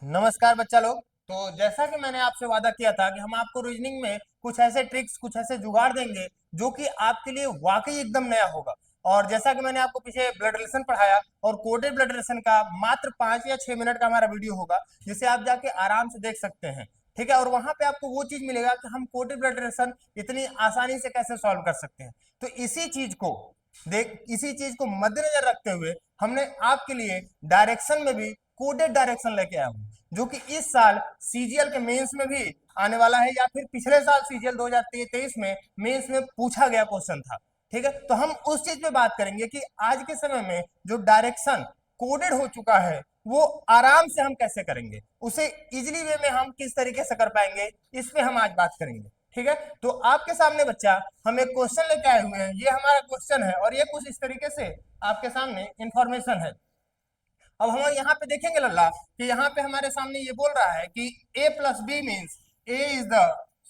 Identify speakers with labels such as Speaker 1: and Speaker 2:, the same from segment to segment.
Speaker 1: नमस्कार बच्चा लोग। तो जैसा कि मैंने आपसे वादा किया था कि हम आपको रीजनिंग में कुछ ऐसे ट्रिक्स कुछ ऐसे जुगाड़ देंगे जो कि आपके लिए वाकई एकदम नया होगा। और जैसा कि मैंने आपको पीछे ब्लड रिलेशन पढ़ाया और कोडेड ब्लड रिलेशन का मात्र 5 या 6 मिनट का हमारा वीडियो होगा जिसे आप जाके आराम से देख सकते हैं। ठीक है, और वहां पे आपको वो चीज मिलेगा कि हम कोडेड ब्लड रिलेशन इतनी आसानी से कैसे सॉल्व कर सकते हैं। तो इसी चीज को मद्देनजर रखते हुए हमने आपके लिए डायरेक्शन में भी कोडेड डायरेक्शन लेके आया हूँ, जो कि इस साल सीजीएल के मेंस में भी आने वाला है, या फिर पिछले साल सीजीएल 2023 में मेंस में पूछा गया क्वेश्चन था। ठीक है, तो हम उस चीज पे बात करेंगे कि आज के समय में जो डायरेक्शन कोडेड हो चुका है वो आराम से हम कैसे करेंगे, उसे इजिली वे में हम किस तरीके से कर पाएंगे, इस पे हम आज बात करेंगे। ठीक है, तो आपके सामने बच्चा हम एक क्वेश्चन लेके आए हुए हैं। ये हमारा क्वेश्चन है और ये कुछ इस तरीके से आपके सामने इंफॉर्मेशन है। अब हम यहाँ पे देखेंगे लल्ला कि यहाँ पे हमारे सामने ये बोल रहा है कि a plus B means A is the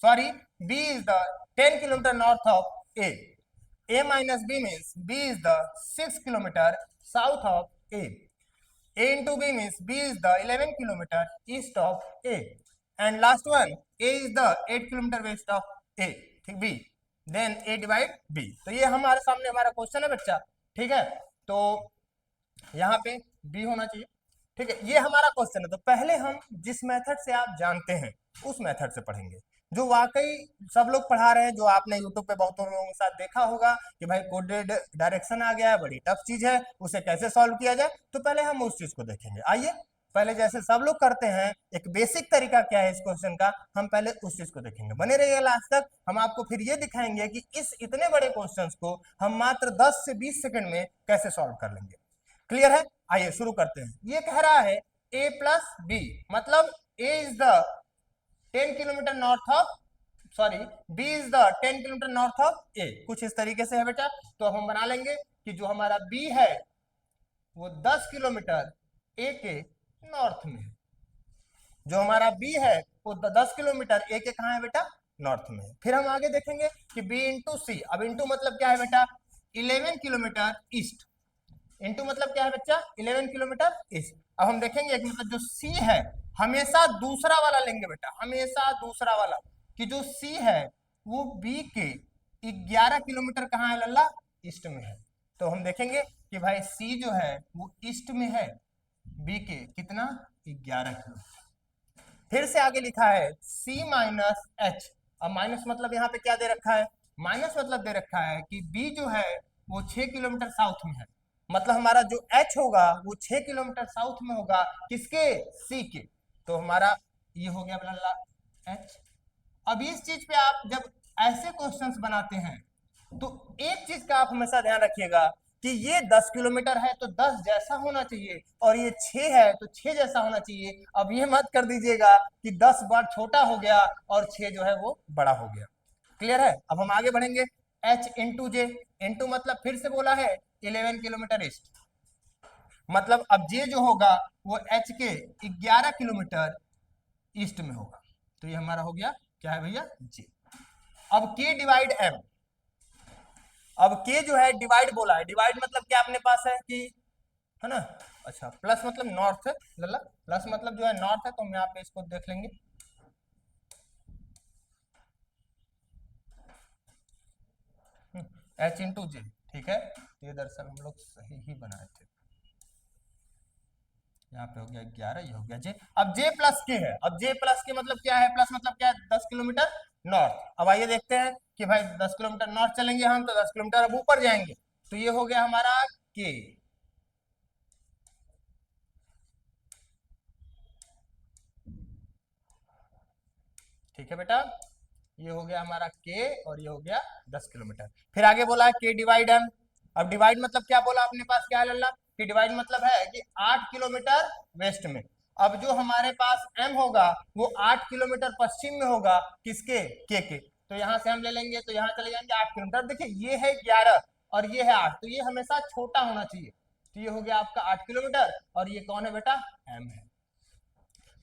Speaker 1: sorry B is the 10 kilometre north of A minus B means B is the 6 kilometre south of A into B means B is the 11 kilometre east of A and last one A is the 8 kilometre west of A. ठीक, B then A divide B. तो ये हमारे सामने हमारा question है बच्चा। ठीक है, तो यहाँ पे बी होना चाहिए। ठीक है, ये हमारा क्वेश्चन है। तो पहले हम जिस मेथड से आप जानते हैं उस मेथड से पढ़ेंगे, जो वाकई सब लोग पढ़ा रहे हैं, जो आपने यूट्यूब पे बहुतों लोगों के साथ देखा होगा कि भाई कोडेड डायरेक्शन आ गया है, बड़ी टफ चीज है, उसे कैसे सॉल्व किया जाए। तो पहले हम उस चीज को देखेंगे। आइए पहले जैसे सब लोग करते हैं, एक बेसिक तरीका क्या है इस क्वेश्चन का, हम पहले उस चीज को देखेंगे। बने रहिए लास्ट तक, हम आपको फिर ये दिखाएंगे कि इस इतने बड़े क्वेश्चंस को हम मात्र 10 से 20 सेकंड में कैसे सॉल्व कर लेंगे। क्लियर है? आइए शुरू करते हैं। ये कह रहा है ए प्लस बी, मतलब A is the 10 kilometre north of sorry B is the 10 kilometre north of A. कुछ इस तरीके से है बेटा। तो हम बना लेंगे कि जो हमारा बी है वो 10 किलोमीटर ए के नॉर्थ में है। जो हमारा बी है वो 10 किलोमीटर ए के कहा है बेटा? नॉर्थ में है। फिर हम आगे देखेंगे कि बी इंटू सी। अब इंटू मतलब क्या है बेटा? 11 किलोमीटर ईस्ट। इंटू मतलब क्या है बच्चा? 11 किलोमीटर ईस्ट। अब हम देखेंगे कि मतलब जो सी है हमेशा दूसरा वाला लेंगे बेटा, हमेशा दूसरा वाला, कि जो सी है वो बी के 11 किलोमीटर कहाँ है लल्ला? ईस्ट में है। तो हम देखेंगे कि भाई सी जो है वो ईस्ट में है बी के कितना? 11 किलोमीटर। फिर से आगे लिखा है सी माइनस एच। अब माइनस मतलब यहाँ पे क्या दे रखा है? माइनस मतलब दे रखा है कि बी जो है वो 6 किलोमीटर साउथ में है। मतलब हमारा जो एच होगा वो 6 किलोमीटर साउथ में होगा, किसके? सी के। तो हमारा ये हो गया बल्ला एच। अब इस चीज पे आप जब ऐसे क्वेश्चंस बनाते हैं तो एक चीज का आप हमेशा ध्यान रखिएगा कि ये 10 किलोमीटर है तो 10 जैसा होना चाहिए, और ये 6 है तो 6 जैसा होना चाहिए। अब ये मत कर दीजिएगा कि 10 बार छोटा हो गया और 6 जो है वो बड़ा हो गया। क्लियर है? अब हम आगे बढ़ेंगे। एच इंटू जे। इंटू मतलब फिर से बोला है 11 किलोमीटर ईस्ट, मतलब अब जे जो होगा वो एच के 11 किलोमीटर ईस्ट में होगा। तो ये हमारा हो गया क्या है भैया? जे। अब के डिवाइड एम। अब के जो है डिवाइड बोला है। डिवाइड मतलब क्या अपने पास है कि, है ना? अच्छा, प्लस मतलब नॉर्थ है लल्ला, प्लस मतलब जो है नॉर्थ है, तो हम यहाँ पे इसको देख लेंगे। एच इंटू जे। ठीक है, ये दरअसल हम लोग सही ही बनाए थे। यहाँ पे हो गया 11, ये हो गया जे। अब जे प्लस के है। अब जे प्लस के मतलब क्या है? प्लस मतलब क्या है? 10 किलोमीटर नॉर्थ। अब आइए देखते हैं कि भाई 10 किलोमीटर नॉर्थ चलेंगे हम तो 10 किलोमीटर अब ऊपर जाएंगे। तो ये हो गया हमारा के। ठीक है बेटा, ये हो गया हमारा के और ये हो गया 10 किलोमीटर। फिर आगे बोला है के डिवाइड एम। अब डिवाइड मतलब क्या बोला अपने पास? क्या है लल्ला? कि डिवाइड मतलब है कि 8 किलोमीटर वेस्ट में। अब जो हमारे पास एम होगा वो 8 किलोमीटर पश्चिम में होगा, किसके? के। तो यहां से हम ले लेंगे तो यहाँ चले जाएंगे 8 किलोमीटर। देखिए ये है 11 और ये है 8, तो ये हमेशा छोटा होना चाहिए। तो ये हो गया आपका 8 किलोमीटर और ये कौन है बेटा? एम है।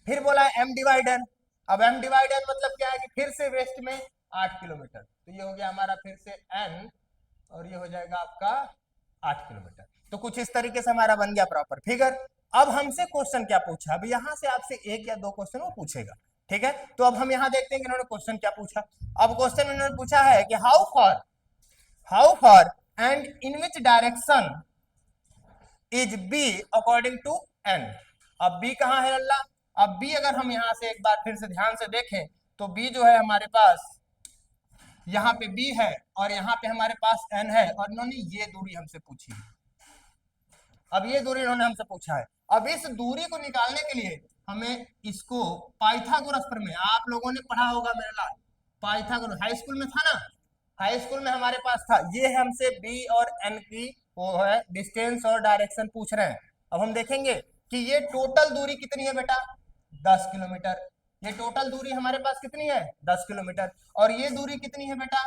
Speaker 1: फिर बोला है एम डिवाइड एन। अब एम डिवाइड एन मतलब क्या है कि फिर से वेस्ट में 8 किलोमीटर। तो ये हो गया हमारा फिर से एन और ये हो जाएगा आपका 8 किलोमीटर। तो कुछ इस तरीके से हमारा बन गया प्रॉपर फिगर। अब हमसे क्वेश्चन क्या पूछा, अब यहां से आपसे एक या दो क्वेश्चन वो पूछेगा, ठीक है। तो अब हम यहां देखते हैं कि इन्होंने क्वेश्चन क्या पूछा। अब क्वेश्चन इन्होंने पूछा है कि how far and in which direction is B according to N. अब बी कहाँ है अल्लाह, अब बी अगर हम यहां से एक बार फिर से ध्यान से देखें तो बी जो है हमारे पास यहाँ पे बी है और यहाँ पे हमारे पास एन है, और इन्होंने ये दूरी हमसे पूछी है। अब ये दूरी इन्होंने हमसे पूछा है। अब इस दूरी को निकालने के लिए हमें इसको पाइथागोरस प्रमेय, आप लोगों ने पढ़ा होगा मेरे लाल, पाइथागोरस हाई स्कूल में था ना, हाई स्कूल में हमारे पास था। ये हमसे बी और एन की वो है डिस्टेंस और डायरेक्शन पूछ रहे हैं। अब हम देखेंगे कि ये टोटल दूरी कितनी है बेटा, 10 किलोमीटर। ये टोटल दूरी हमारे पास कितनी है, 10 किलोमीटर, और ये दूरी कितनी है बेटा,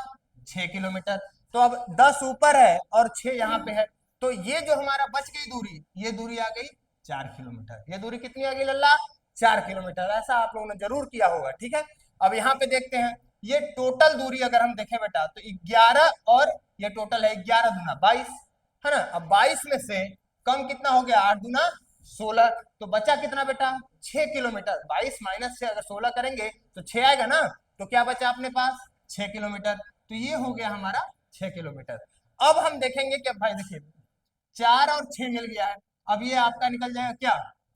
Speaker 1: 6 किलोमीटर। तो अब 10 ऊपर है और 6 यहाँ पे है, तो ये जो हमारा बच गई दूरी, ये दूरी आ गई 4 किलोमीटर। ये दूरी कितनी आ गई लल्ला, 4 किलोमीटर। ऐसा आप लोगों ने जरूर किया होगा, ठीक है। अब यहाँ पे देखते हैं ये टोटल दूरी अगर हम देखें बेटा तो 11 और ये टोटल है 11 दूना 22, है ना। अब 22 में से कम कितना हो गया, 8 दूना 16, तो बचा कितना बेटा, 6 किलोमीटर। 22 माइनस 6 अगर 16 करेंगे तो 6 आएगा ना, तो क्या बचा अपने पास, 6 किलोमीटर। तो ये हो गया हमारा 6 किलोमीटर। अब हम देखेंगे कि भाई देखिए 4 और 6 मिल गया है, अब ये आपका निकल जाएगा क्या,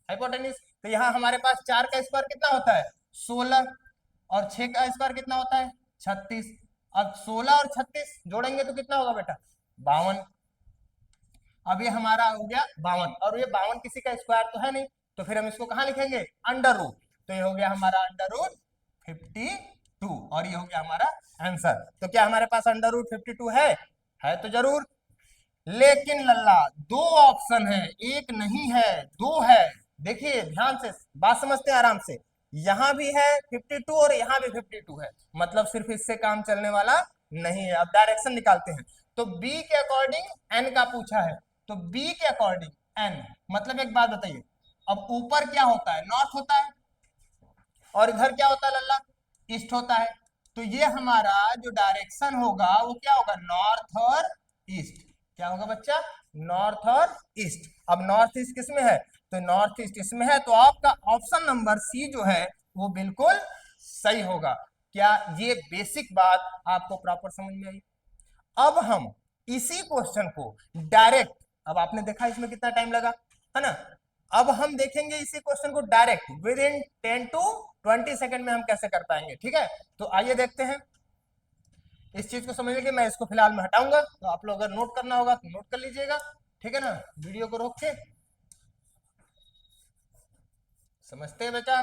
Speaker 1: हाइपोटेन्यूज। तो यहाँ हमारे पास 4 का स्क्वायर कितना होता है, 16, और 6 का स्क्वायर कितना होता है, 36। अब 16 और 36 जोड़ेंगे तो कितना होगा बेटा, 52। अब ये हमारा हो गया 52, और ये 52 किसी का स्क्वायर तो है नहीं, तो फिर हम इसको कहाँ लिखेंगे, अंडर रूट। तो ये हो गया हमारा अंडर रूट 52, और ये हो गया हमारा आंसर। तो क्या हमारे पास अंडर रूट 52 है तो जरूर। लेकिन लल्ला दो ऑप्शन है, एक नहीं है, दो है। देखिए ध्यान से बात समझते हैं आराम से, यहां भी है 52 और यहां भी 52 है, मतलब सिर्फ इससे काम चलने वाला नहीं है। अब डायरेक्शन निकालते हैं, तो बी के अकॉर्डिंग एन का पूछा है, तो बी के अकॉर्डिंग एन, मतलब एक बात बताइए, अब ऊपर क्या होता है, नॉर्थ होता है, और इधर क्या होता है लल्ला, ईस्ट होता है। तो ये हमारा जो डायरेक्शन होगा वो क्या होगा, नॉर्थ और ईस्ट। क्या होगा बच्चा, नॉर्थ और ईस्ट। अब नॉर्थ ईस्ट किस में है, तो नॉर्थ ईस्ट इसमें है, तो आपका ऑप्शन नंबर सी जो है वो बिल्कुल सही होगा। क्या ये बेसिक बात आपको प्रॉपर समझ में आई। अब हम इसी क्वेश्चन को डायरेक्ट, अब आपने देखा इसमें कितना टाइम लगा, है ना। अब हम देखेंगे इसी क्वेश्चन को direct with in 10 to 20 second में हम कैसे कर पाएंगे, ठीक है। तो आइए देखते हैं। इस चीज को समझने के मैं इसको फिलहाल में हटाऊंगा, तो आप लोग अगर नोट करना होगा तो नोट कर लीजिएगा, ठीक है ना। वीडियो को रोक के समझते हैं बेटा,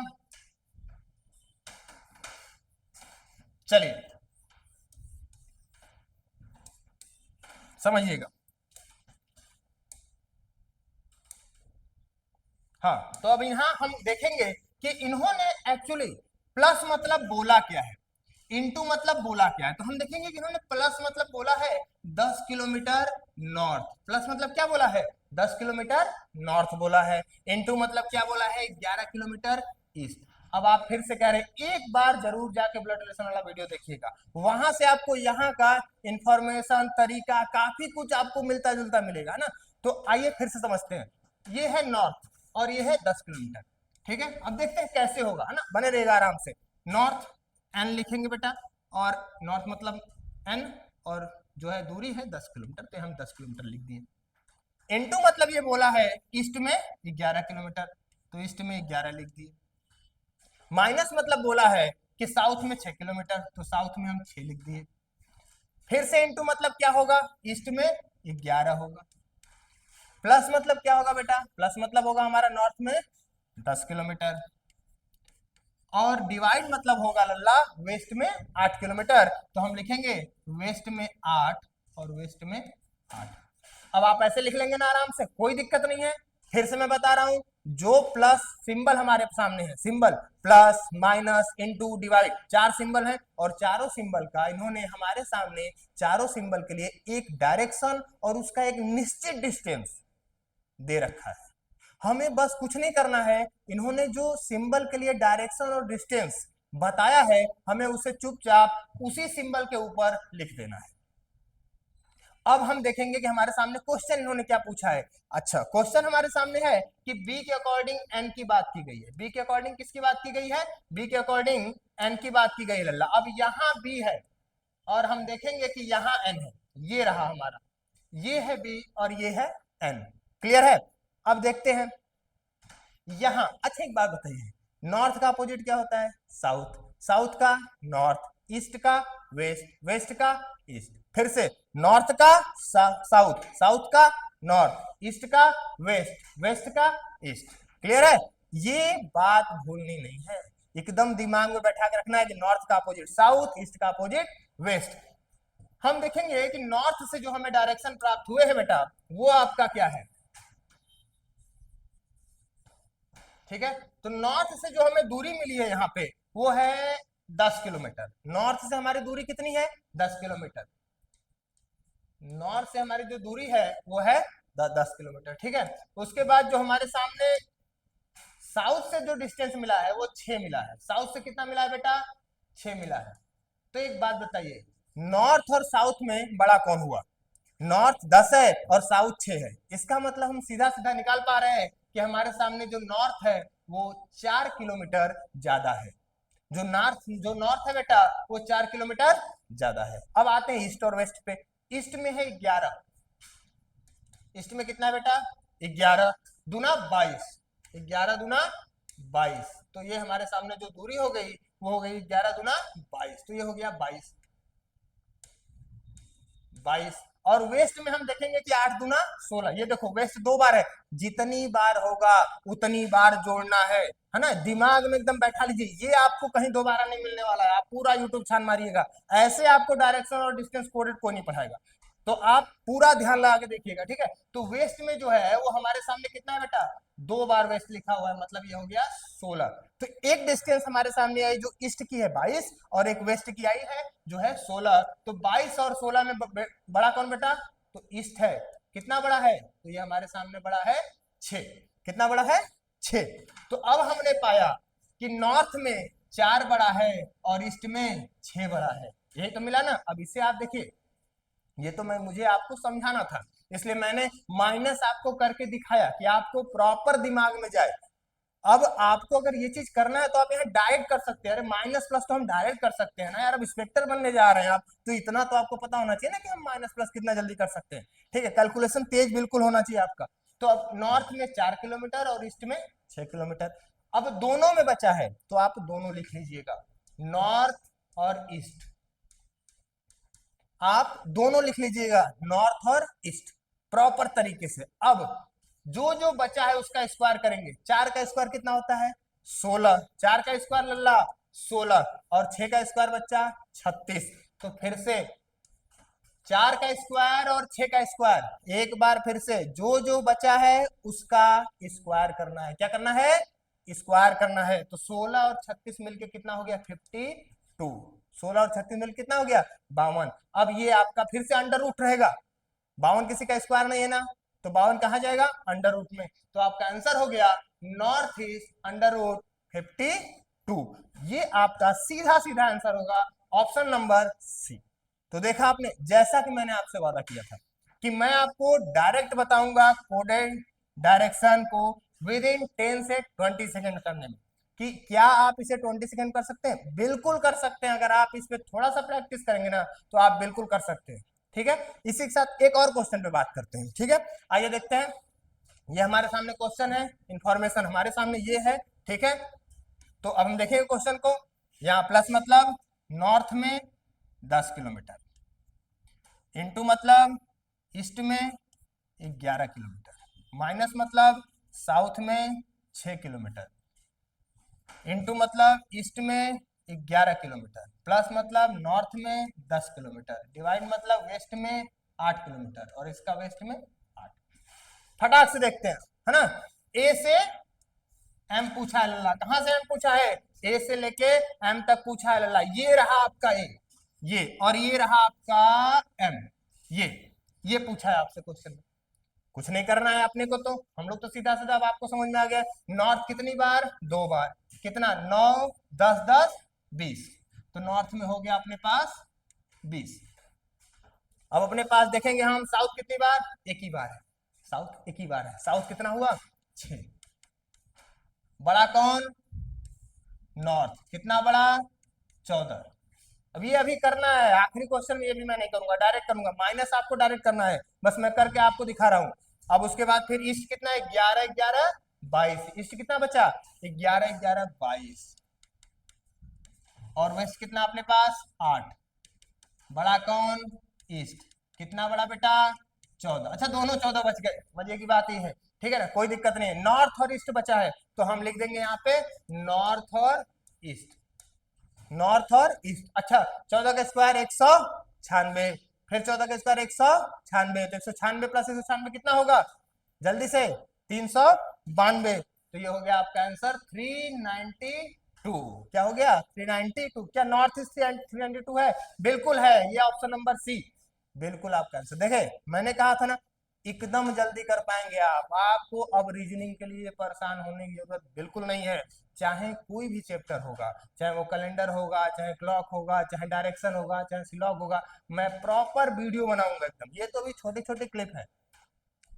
Speaker 1: चलिए समझिएगा। हाँ, तो अब यहाँ हम देखेंगे कि इन्होंने एक्चुअली प्लस मतलब बोला क्या है, इनटू मतलब बोला क्या है। तो हम देखेंगे कि इन्होंने प्लस मतलब बोला है 10 किलोमीटर नॉर्थ, प्लस मतलब क्या बोला है, 10 किलोमीटर नॉर्थ बोला है। इनटू मतलब क्या बोला है, 11 किलोमीटर ईस्ट। अब आप फिर से कह रहे हैं एक बार जरूर जाके ब्लड रिलेशन वाला वीडियो देखिएगा, वहां से आपको यहाँ का इंफॉर्मेशन तरीका काफी कुछ आपको मिलता जुलता मिलेगा ना। तो आइए फिर से समझते हैं, ये है नॉर्थ और ये है 10 किलोमीटर, ठीक है। अब देखते हैं कैसे होगा, है ना, बने रहेगा आराम से। नॉर्थ एन लिखेंगे बेटा, और नॉर्थ मतलब एन, और जो है दूरी है 10 किलोमीटर, तो हम 10 किलोमीटर लिख दिए। इनटू मतलब ये बोला है ईस्ट में 11 किलोमीटर, तो ईस्ट में 11 लिख दिए। माइनस मतलब बोला है कि साउथ में 6 किलोमीटर, तो साउथ में हम 6 लिख दिए। फिर से इनटू मतलब क्या होगा, ईस्ट में 11 होगा। प्लस मतलब क्या होगा बेटा, प्लस मतलब होगा हमारा नॉर्थ में 10 किलोमीटर, और डिवाइड मतलब होगा लल्ला वेस्ट में 8 किलोमीटर, तो हम लिखेंगे वेस्ट में 8 और वेस्ट में 8। अब आप ऐसे लिख लेंगे ना आराम से, कोई दिक्कत नहीं है। फिर से मैं बता रहा हूं, जो प्लस सिंबल हमारे सामने है, symbol plus minus into divide, 4 symbol है, और चारों सिंबल का इन्होंने हमारे सामने चारों सिंबल के लिए एक डायरेक्शन और उसका एक निश्चित डिस्टेंस दे रखा है। हमें बस कुछ नहीं करना है, इन्होंने जो सिंबल के लिए डायरेक्शन और डिस्टेंस बताया है हमें उसे चुपचाप उसी सिंबल के ऊपर लिख देना है। अब हम देखेंगे कि हमारे सामने क्वेश्चन इन्होंने क्या पूछा है। अच्छा, क्वेश्चन हमारे सामने है कि बी के अकॉर्डिंग एन की बात की गई है। बी के अकॉर्डिंग किसकी बात की गई है? बी के अकॉर्डिंग एन की बात की गई है लल्ला। अब यहाँ बी है और हम देखेंगे कि यहाँ एन है। ये रहा हमारा, ये है बी और ये है एन। क्लियर है? अब देखते हैं यहाँ। अच्छा एक बात बताइए, नॉर्थ का अपोजिट क्या होता है? साउथ। साउथ का नॉर्थ, ईस्ट का वेस्ट, वेस्ट का ईस्ट। फिर से नॉर्थ का साउथ, साउथ का नॉर्थ, ईस्ट का वेस्ट, वेस्ट का ईस्ट। क्लियर है? ये बात भूलनी नहीं है, एकदम दिमाग में बैठा के रखना है कि नॉर्थ का अपोजिट साउथ, ईस्ट का अपोजिट वेस्ट। हम देखेंगे कि नॉर्थ से जो हमें डायरेक्शन प्राप्त हुए हैं बेटा, वो आपका क्या है? ठीक है, तो नॉर्थ से जो हमें दूरी मिली है यहाँ पे, वो है 10 किलोमीटर। नॉर्थ से हमारी दूरी कितनी है? 10 किलोमीटर। नॉर्थ से हमारी जो दूरी है वो है 10 किलोमीटर। ठीक है, उसके बाद जो हमारे सामने साउथ से जो डिस्टेंस मिला है वो 6 मिला है। साउथ से कितना मिला है बेटा? 6 मिला है। तो एक बात बताइए, नॉर्थ और साउथ में बड़ा कौन हुआ? नॉर्थ 10 है और साउथ 6 है। इसका मतलब हम सीधा सीधा निकाल पा रहे हैं कि हमारे सामने जो नॉर्थ है वो 4 किलोमीटर ज्यादा है। जो नॉर्थ है बेटा वो 4 किलोमीटर ज्यादा है। अब आते हैं ईस्ट और वेस्ट पे। ईस्ट में है 11। ईस्ट में कितना है बेटा? 11 दूना 22। 11 दूना 22। तो ये हमारे सामने जो दूरी हो गई वो हो गई 11 दूना 22। तो ये हो गया 22। और वेस्ट में हम देखेंगे कि 8 दूना 16। ये देखो वेस्ट 2 बार है, जितनी बार होगा उतनी बार जोड़ना है ना? दिमाग में एकदम बैठा लीजिए, ये आपको कहीं दोबारा नहीं मिलने वाला है। आप पूरा यूट्यूब छान मारिएगा, ऐसे आपको डायरेक्शन और डिस्टेंस कोडेड कोई नहीं पढ़ाएगा। तो आप पूरा ध्यान लगा के देखिएगा। ठीक है, तो वेस्ट में जो है वो हमारे सामने कितना है बेटा? 2 बार वेस्ट लिखा हुआ है, मतलब ये हो गया 16। तो एक डिस्टेंस हमारे सामने आई जो ईस्ट की है 22 और एक वेस्ट की आई है जो है 16। तो 22 और 16 में बड़ा कौन बेटा? तो ईस्ट है। कितना बड़ा है? तो ये हमारे सामने बड़ा है 6। कितना बड़ा है? 6। तो अब हमने पाया कि नॉर्थ में 4 बड़ा है और ईस्ट में 6 बड़ा है। यही तो मिला ना? अब इसे आप देखिए, ये तो मुझे आपको समझाना था, इसलिए मैंने माइनस आपको करके दिखाया कि आपको प्रॉपर दिमाग में जाए। अब आपको अगर ये चीज करना है तो आप यहाँ डायरेक्ट कर सकते हैं। अरे माइनस प्लस तो हम डायरेक्ट कर सकते हैं ना यार, अब इंस्पेक्टर बनने जा रहे हैं आप, तो इतना तो आपको पता होना चाहिए ना कि हम माइनस प्लस कितना जल्दी कर सकते हैं। ठीक है, कैलकुलेशन तेज बिल्कुल होना चाहिए आपका। तो अब नॉर्थ में 4 किलोमीटर और ईस्ट में 6 किलोमीटर। अब दोनों में बचा है तो आप दोनों लिख लीजिएगा, नॉर्थ और ईस्ट। आप दोनों लिख लीजिएगा, नॉर्थ और ईस्ट, प्रॉपर तरीके से। अब जो जो बचा है उसका स्क्वायर करेंगे। 4 का स्क्वायर कितना होता है? 16। 4 का स्क्वायर लल्ला 16 और 6 का स्क्वायर बच्चा 36। तो फिर से 4 का स्क्वायर और 6 का स्क्वायर, एक बार फिर से जो जो बचा है उसका स्क्वायर करना है। क्या करना है? स्क्वायर करना है। तो 16 और 36 मिलके कितना हो गया? 52। 16 और 36 मिलकर कितना हो गया? 52। अब ये आपका फिर से अंडर रूट रहेगा, 52 किसी का स्क्वायर नहीं है ना, तो 52 कहा जाएगा? अंडर रूट में। तो आपका आंसर हो गया नॉर्थ ईस्ट अंडर रूट 52। ये आपका सीधा सीधा आंसर होगा, ऑप्शन नंबर सी। तो देखा आपने, जैसा कि मैंने आपसे वादा किया था कि मैं आपको डायरेक्ट बताऊंगा कोडेड डायरेक्शन को विद इन 10 से 20 सेकंड करने में। कि क्या आप इसे 20 सेकंड कर सकते हैं? बिल्कुल कर सकते हैं। अगर आप इस पे थोड़ा सा प्रैक्टिस करेंगे ना तो आप बिल्कुल कर सकते हैं। ठीक है, इसी के साथ एक और क्वेश्चन पे बात करते हैं। ठीक है, आइए देखते हैं। ये हमारे सामने क्वेश्चन है, इंफॉर्मेशन हमारे सामने ये है। ठीक है, तो अब हम देखेंगे क्वेश्चन को। यहाँ प्लस मतलब नॉर्थ में 10 किलोमीटर, इनटू मतलब ईस्ट में 11 किलोमीटर, माइनस मतलब साउथ में 6 किलोमीटर, इनटू मतलब ईस्ट में 11 किलोमीटर, प्लस मतलब नॉर्थ में 10 किलोमीटर, डिवाइड मतलब वेस्ट में 8 किलोमीटर और इसका वेस्ट में 8। फटाक से देखते हैं, है ना। ए से एम पूछा है लल्ला, कहां से एम पूछा है? ए से लेके एम तक पूछा है लल्ला। ये रहा आपका ए, ये, और ये रहा आपका एम, ये पूछा है आपसे क्वेश्चन में। कुछ नहीं करना है अपने को, तो हम लोग तो सीधा सीधा, अब आपको समझ में आ गया। नॉर्थ कितनी बार? 2 बार। कितना? 9 10 10 20। तो नॉर्थ में हो गया अपने पास 20। अब अपने पास देखेंगे हम साउथ कितनी बार, एक ही बार है, साउथ एक ही बार है, साउथ कितना हुआ 6। बड़ा कौन, नॉर्थ, कितना बड़ा 14। अब ये अभी करना है आखिरी क्वेश्चन में, ये भी मैं नहीं करूंगा, डायरेक्ट करूंगा, माइनस आपको डायरेक्ट करना है, बस मैं करके आपको दिखा रहा हूं। अब उसके बाद फिर ईस्ट कितना है, 11 11 22, ईस्ट कितना बचा 11 11 22, और वेस्ट कितना अपने पास 8। बड़ा कौन, ईस्ट, कितना बड़ा बेटा 14। अच्छा दोनों 14 बच गए, मजे की बात ये है, ठीक है ना, कोई दिक्कत नहीं है। नॉर्थ और ईस्ट बचा है तो हम लिख देंगे यहाँ पे नॉर्थ और ईस्ट, नॉर्थ और ईस्ट। अच्छा 14 का स्क्वायर 196, फिर 14 का स्क्वायर 196, तो 196 प्लस 196 कितना होगा, जल्दी से 392, तो ये हो गया आपका आंसर 392। क्या हो गया 392, क्या नॉर्थ ईस्ट 392 है, बिल्कुल है, ये ऑप्शन नंबर सी बिल्कुल आपका आंसर। देखे मैंने कहा था ना एकदम जल्दी कर पाएंगे आप, आपको अब रीजनिंग के लिए परेशान होने की जरूरत बिल्कुल नहीं है। चाहे कोई भी चैप्टर होगा, चाहे वो कैलेंडर होगा, चाहे क्लॉक होगा, चाहे डायरेक्शन होगा, चाहे सिलॉग होगा, मैं प्रॉपर वीडियो बनाऊंगा एकदम। ये तो भी छोटे छोटे क्लिप है,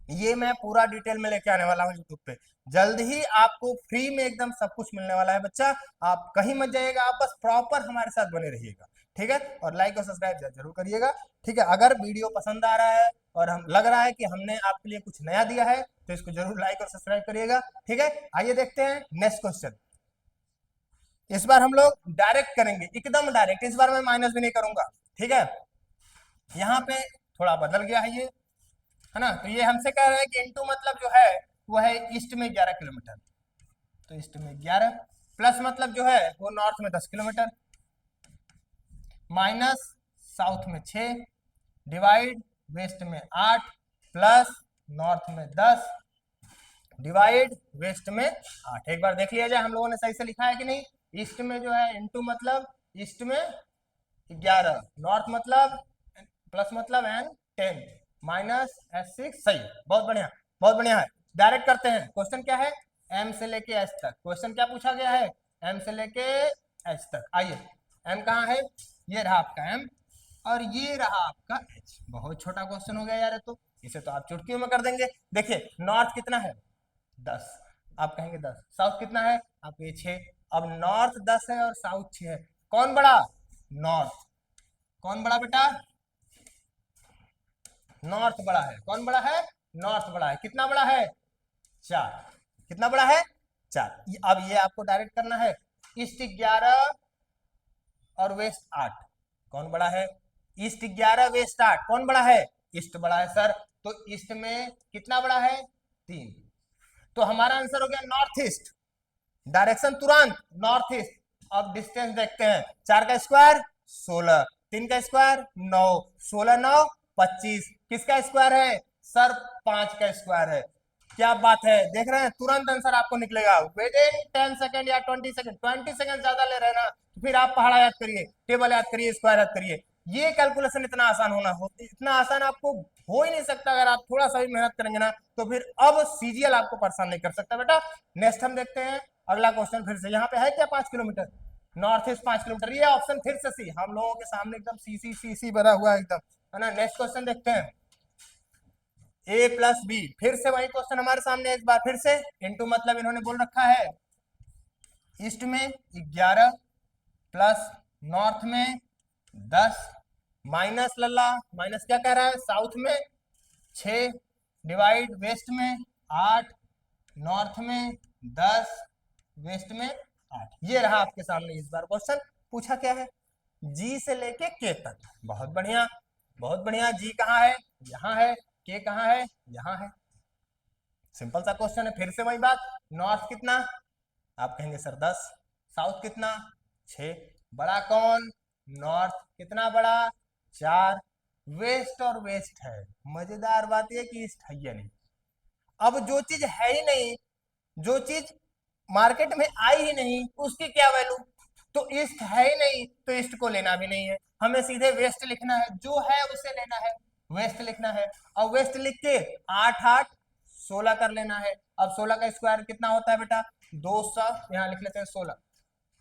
Speaker 1: ये मैं पूरा डिटेल में लेके आने वाला हूँ यूट्यूब पे। जल्द ही आपको फ्री में एकदम सब कुछ मिलने वाला है बच्चा, आप कहीं मत जाइएगा, आप बस प्रॉपर हमारे साथ बने रहिएगा, ठीक है। और लाइक और सब्सक्राइब जरूर करिएगा, ठीक है। अगर वीडियो पसंद आ रहा है और हम लग रहा है कि हमने आपके लिए कुछ नया दिया है तो इसको जरूर लाइक और सब्सक्राइब करिएगा, ठीक है। आइए देखते हैं नेक्स्ट क्वेश्चन। इस बार हम लोग डायरेक्ट करेंगे, एकदम डायरेक्ट, इस बार मैं माइनस भी नहीं करूंगा, ठीक है। यहाँ पे थोड़ा बदल गया है ये, है ना, तो ये हमसे कह रहे हैं कि इनटू मतलब जो है वो है ईस्ट में 11 किलोमीटर, तो ईस्ट में 11, प्लस मतलब जो है वो नॉर्थ में 10 किलोमीटर, माइनस साउथ में 6, डिवाइड वेस्ट में 8, प्लस नॉर्थ में 10, डिवाइड वेस्ट में 8। एक बार देख लिया जाए हम लोगों ने सही से लिखा है कि नहीं। ईस्ट में जो है इनटू मतलब ईस्ट में 11, नॉर्थ मतलब प्लस मतलब एन 10, माइनस S6, सही, बहुत बढ़िया, बहुत बढ़िया है। डायरेक्ट करते हैं, क्वेश्चन क्या है, एम से लेके एच तक, क्वेश्चन क्या पूछा गया है, एम से लेके एच तक। आइए एम कहाँ है, ये रहा आपका एम और ये रहा आपका एच, बहुत छोटा क्वेश्चन हो गया यार, तो इसे तो आप चुटकियों में कर देंगे। देखिए नॉर्थ कितना है 10, आप कहेंगे 10, साउथ कितना है आप ये 6, अब नॉर्थ 10 है और साउथ 6 है, कौन बड़ा, नॉर्थ, कौन बड़ा बेटा, नॉर्थ बड़ा है, कौन बड़ा है, नॉर्थ बड़ा है, कितना बड़ा है 4, कितना बड़ा है 4। अब ये आपको डायरेक्ट करना है, ईस्ट 11 और वेस्ट 8, कौन बड़ा है, ईस्ट 11 वेस्ट 8, कौन बड़ा है, ईस्ट बड़ा है सर, तो ईस्ट में कितना बड़ा है 3, तो हमारा आंसर हो गया नॉर्थ ईस्ट, डायरेक्शन तुरंत नॉर्थ ईस्ट। अब डिस्टेंस देखते हैं, 4 का स्क्वायर 16, 3 का स्क्वायर 9, 16 9 25, किसका स्क्वायर है सर 5 का स्क्वायर है। क्या बात है, देख रहे हैं तुरंत आंसर आपको निकलेगा विद इन 10 सेकंड या 20 सेकंड, 20 सेकंड ज्यादा ले रहे हैं ना तो फिर आप पहाड़ा याद करिए, टेबल याद करिए, स्क्वायर याद करिए। ये कैलकुलेशन इतना आसान इतना आसान आपको हो ही नहीं सकता, अगर आप थोड़ा सा भी मेहनत करेंगे ना तो फिर अब सीजीएल आपको परेशान नहीं कर सकता बेटा। नेक्स्ट हम देखते हैं अगला क्वेश्चन, फिर से यहाँ पे है क्या 5 किलोमीटर, नॉर्थ ईस्ट 5 किलोमीटर, ये ऑप्शन फिर से सी, हम लोगों के सामने एकदम सी सी सी सी बना हुआ है एकदम, है ना। नेक्स्ट क्वेश्चन देखते हैं, ए प्लस बी, फिर से वही क्वेश्चन हमारे सामने, इस बार फिर से इनटू मतलब इन्होंने बोल रखा है ईस्ट में 11 प्लस नॉर्थ में 10, माइनस लल्ला, माइनस क्या कह रहा है साउथ में 6, डिवाइड वेस्ट में 8, नॉर्थ में 10, वेस्ट में 8। ये रहा आपके सामने इस बार क्वेश्चन, पूछा क्या है जी से लेके के तक, बहुत बढ़िया, बहुत बढ़िया। जी कहाँ है, यहाँ है, के कहाँ है, यहाँ है, सिंपल सा क्वेश्चन है। फिर से वही बात, नॉर्थ कितना, आप कहेंगे सर 10, साउथ कितना 6, बड़ा कौन, नॉर्थ, कितना बड़ा 4, वेस्ट और वेस्ट है, मजेदार बात यह कि ईस्ट है या नहीं। अब जो चीज है ही नहीं, जो चीज मार्केट में आई ही नहीं उसकी क्या वैल्यू, तो ईस्ट है ही नहीं तो ईस्ट को लेना भी नहीं है, हमें सीधे वेस्ट लिखना है, जो है उसे लेना है, वेस्ट लिखना है। और वेस्ट लिख के 8 8 16 कर लेना है। अब 16 का स्क्वायर कितना होता है बेटा 200, यहाँ लिख लेते हैं 16।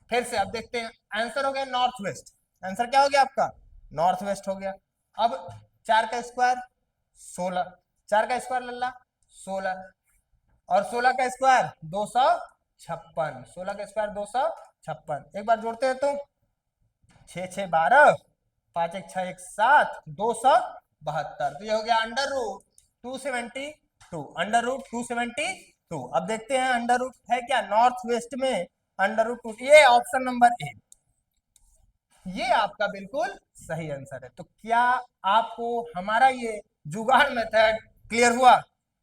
Speaker 1: फिर से अब देखते हैं, आंसर हो गया नॉर्थ वेस्ट, आंसर क्या हो गया आपका नॉर्थ वेस्ट हो गया। अब 4 का स्क्वायर 16, 4 का स्क्वायर लल्ला 16, और 16 का स्क्वायर 256, 16 का स्क्वायर 256। एक बार जोड़ते हैं तो 6 6 12, 5 1 6 1 7, 272। तो ये हो गया अंडर रूट 272, अंडर रूट 272। अब देखते हैं अंडर रूट है क्या नॉर्थ वेस्ट में, अंडर रूट 2, ये ऑप्शन नंबर ए, ये आपका बिल्कुल सही आंसर है। तो क्या आपको हमारा ये जुगाड़ मेथड क्लियर हुआ?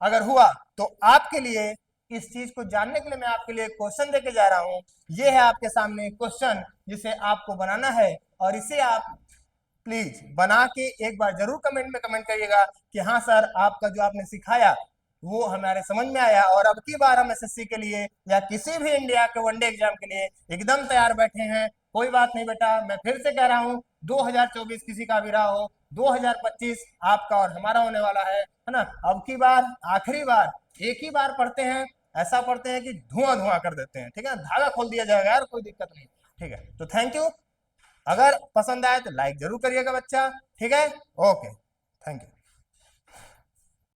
Speaker 1: अगर हुआ तो आपके लिए इस चीज को जानने के लिए मैं आपके लिए क्वेश्चन देके जा रहा हूं। ये है आपके सामने क्वेश्चन जिसे आपको बनाना है, और इसे आप प्लीज बना के एक बार जरूर कमेंट में कमेंट करिएगा कि हाँ सर आपका जो आपने सिखाया वो हमारे समझ में आया, और अब की बार हम एसएससी के लिए या किसी भी इंडिया के वनडे एग्जाम के लिए एकदम तैयार बैठे हैं। कोई बात नहीं बेटा, मैं फिर से कह रहा हूँ 2024 किसी का भी रहा हो, 2025 आपका और हमारा होने वाला है ना। अब की बार आखिरी बार एक ही बार पढ़ते हैं, ऐसा पढ़ते हैं कि धुआं धुआं कर देते हैं, ठीक है, धागा खोल दिया जाएगा यार, कोई दिक्कत नहीं, ठीक है। तो थैंक यू, अगर पसंद आए तो लाइक जरूर करिएगा बच्चा, ठीक है, ओके, थैंक यू।